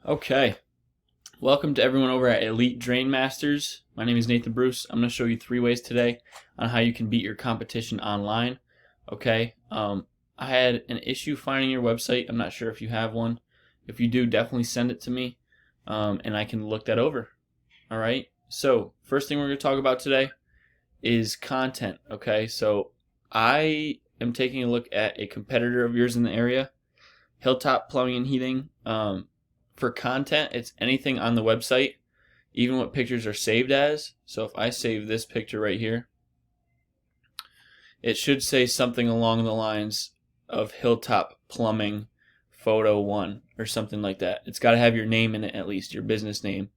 Okay, welcome to everyone over at Elite Drain Masters. My name is Nathan Bruce. I'm going to show you 3 ways today on how you can beat your competition online. Okay, I had an issue finding your website. I'm not sure if you have one. If you do, definitely send it to me, and I can look that over. All right, so first thing we're going to talk about today is content. Okay, so I am taking a look at a competitor of yours in the area, Hilltop Plumbing and Heating. For content, it's anything on the website, even what pictures are saved as. So if I save this picture right here, it should say something along the lines of Hilltop Plumbing Photo 1 or something like that. It's got to have your name in it, at least your business name.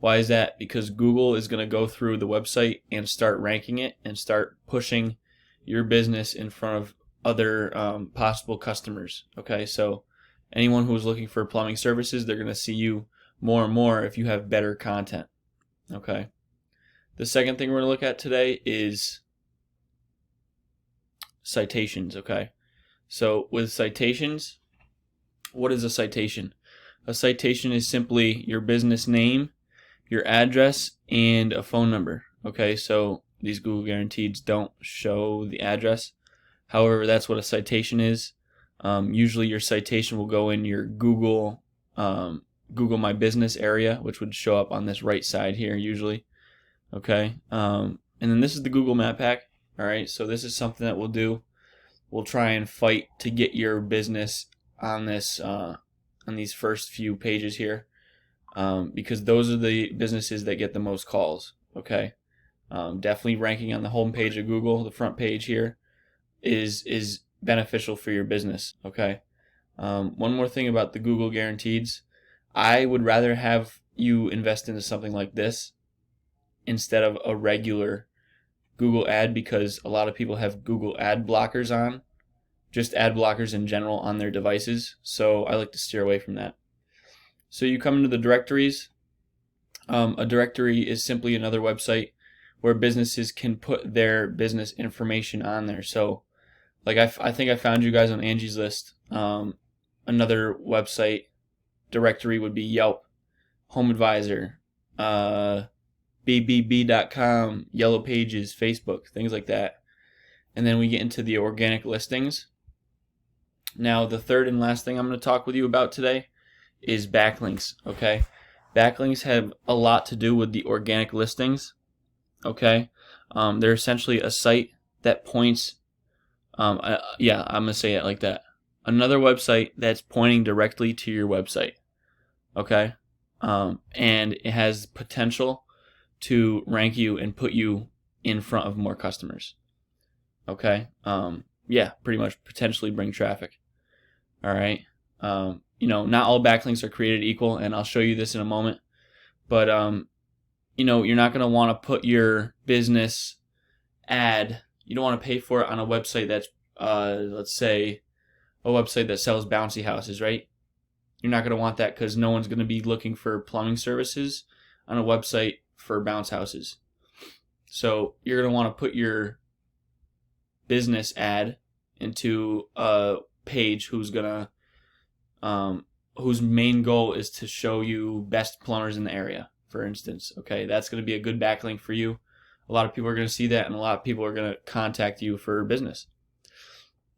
Why is that? Because Google is going to go through the website and start ranking it and start pushing your business in front of other possible customers. Okay, so anyone who's looking for plumbing services, they're going to see you more and more if you have better content. Okay. The second thing we're going to look at today is citations. Okay. So with citations, what is a citation? A citation is simply your business name, your address, and a phone number. Okay. So these Google guarantees don't show the address. However, that's what a citation is. Usually your citation will go in your Google My Business area, which would show up on this right side here usually. Okay, and then this is the Google Map Hack. All right, so this is something that we'll do. We'll try and fight to get your business on this on these first few pages here, because those are the businesses that get the most calls. Okay, definitely ranking on the home page of Google, the front page here, is beneficial for your business. Okay. One more thing about the Google guarantees. I would rather have you invest into something like this instead of a regular Google ad, because a lot of people have Google ad blockers on, just ad blockers in general on their devices. So I like to steer away from that. So you come into the directories. A directory is simply another website where businesses can put their business information on there. So like I think I found you guys on Angie's List. Another website directory would be Yelp, Home Advisor, BBB.com, Yellow Pages, Facebook, things like that. And then we get into the organic listings. Now the third and last thing I'm going to talk with you about today is backlinks. Okay, backlinks have a lot to do with the organic listings. Okay, they're essentially a site that points. I'm going to say it like that. Another website that's pointing directly to your website. Okay? And it has potential to rank you and put you in front of more customers. Okay? Pretty much potentially bring traffic. All right? Not all backlinks are created equal, and I'll show you this in a moment. But, you're not going to want to put your business ad. You don't want to pay for it on a website that's, let's say, a website that sells bouncy houses, right? You're not going to want that because no one's going to be looking for plumbing services on a website for bounce houses. So you're going to want to put your business ad into a page whose main goal is to show you best plumbers in the area, for instance. Okay, that's going to be a good backlink for you. A lot of people are going to see that, and a lot of people are going to contact you for business.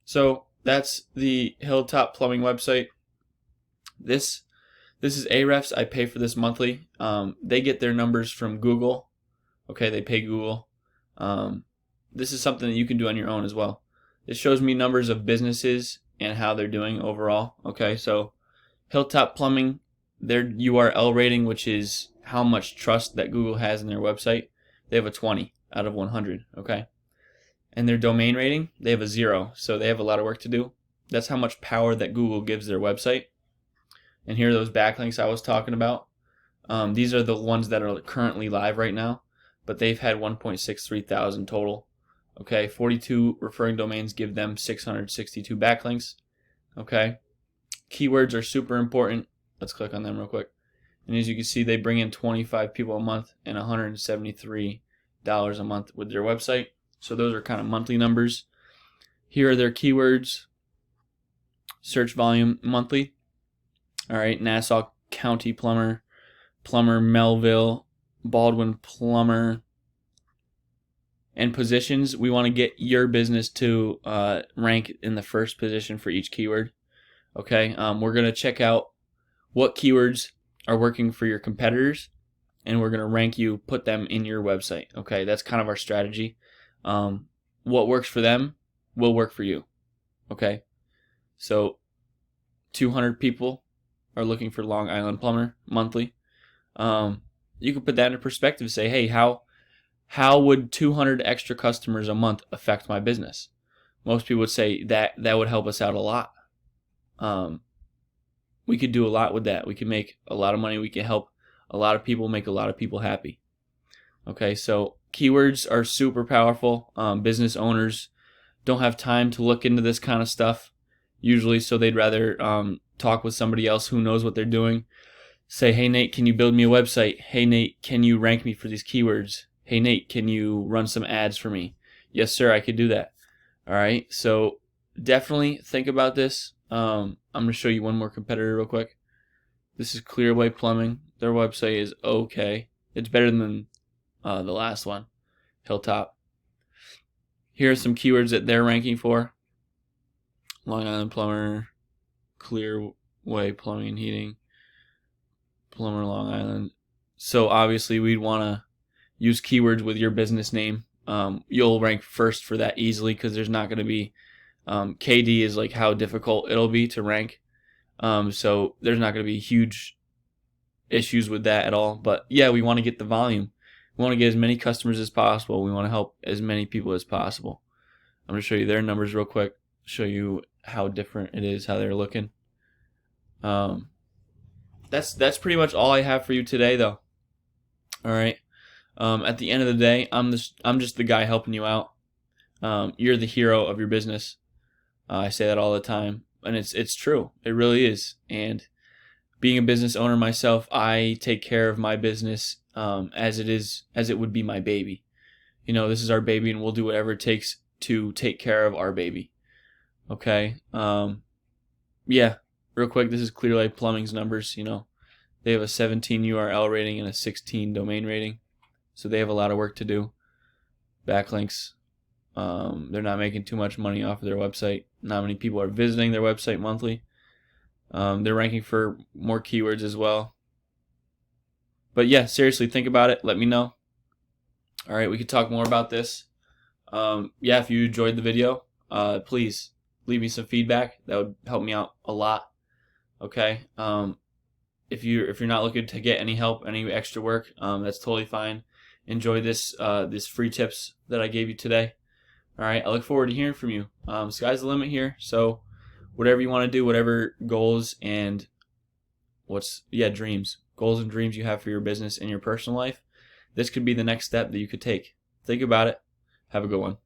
So that's the Hilltop Plumbing website. This is Ahrefs. I pay for this monthly. They get their numbers from Google. Okay, they pay Google. This is something that you can do on your own as well. It shows me numbers of businesses and how they're doing overall. Okay, so Hilltop Plumbing, their URL rating, which is how much trust that Google has in their website, they have a 20 out of 100, okay? And their domain rating, they have a 0, so they have a lot of work to do. That's how much power that Google gives their website. And here are those backlinks I was talking about. These are the ones that are currently live right now, but they've had 1.63 thousand total. Okay, 42 referring domains give them 662 backlinks. Okay, keywords are super important. Let's click on them real quick. And as you can see, they bring in 25 people a month and $173 a month with their website. So those are kind of monthly numbers. Here are their keywords. Search volume monthly. All right, Nassau County Plumber, Plumber Melville, Baldwin Plumber. And positions, we want to get your business to rank in the first position for each keyword. Okay, we're going to check out what keywords are working for your competitors, and we're going to rank you, put them in your website. Okay, that's kind of our strategy. What works for them will work for you. Okay, so 200 people are looking for Long Island Plumber monthly. You can put that into perspective. Say, hey, how would 200 extra customers a month affect my business? Most people would say that would help us out a lot. We could do a lot with that. We could make a lot of money. We can help a lot of people, make a lot of people happy. Okay, so keywords are super powerful. Business owners don't have time to look into this kind of stuff usually, so they'd rather talk with somebody else who knows what they're doing. Say, hey Nate, can you build me a website? Hey Nate, can you rank me for these keywords? Hey Nate, can you run some ads for me? Yes sir, I could do that. All right, so definitely think about this. I'm going to show you one more competitor real quick. This is Clearway Plumbing. Their website is okay. It's better than the last one, Hilltop. Here are some keywords that they're ranking for. Long Island Plumber, Clearway Plumbing and Heating, Plumber Long Island. So obviously we'd want to use keywords with your business name. You'll rank first for that easily because there's not going to be KD is like how difficult it'll be to rank. So there's not going to be huge issues with that at all. But yeah, we want to get the volume. We want to get as many customers as possible. We want to help as many people as possible. I'm going to show you their numbers real quick. Show you how different it is, how they're looking. That's pretty much all I have for you today, though. All right. At the end of the day, I'm just the guy helping you out. You're the hero of your business. I say that all the time, and it's true. It really is. And being a business owner myself, I take care of my business as it would be my baby. You know, this is our baby, and we'll do whatever it takes to take care of our baby. Okay. Yeah. Real quick, this is Clearway Plumbing's numbers. You know, they have a 17 URL rating and a 16 domain rating, so they have a lot of work to do. Backlinks. They're not making too much money off of their website. Not many people are visiting their website monthly. They're ranking for more keywords as well. But yeah, seriously, think about it. Let me know. All right, we could talk more about this. Yeah, if you enjoyed the video, please leave me some feedback. That would help me out a lot. Okay. If you're not looking to get any help, any extra work, that's totally fine. Enjoy this free tips that I gave you today. All right, I look forward to hearing from you. Sky's the limit here, so whatever you want to do, whatever goals and dreams you have for your business and your personal life, this could be the next step that you could take. Think about it. Have a good one.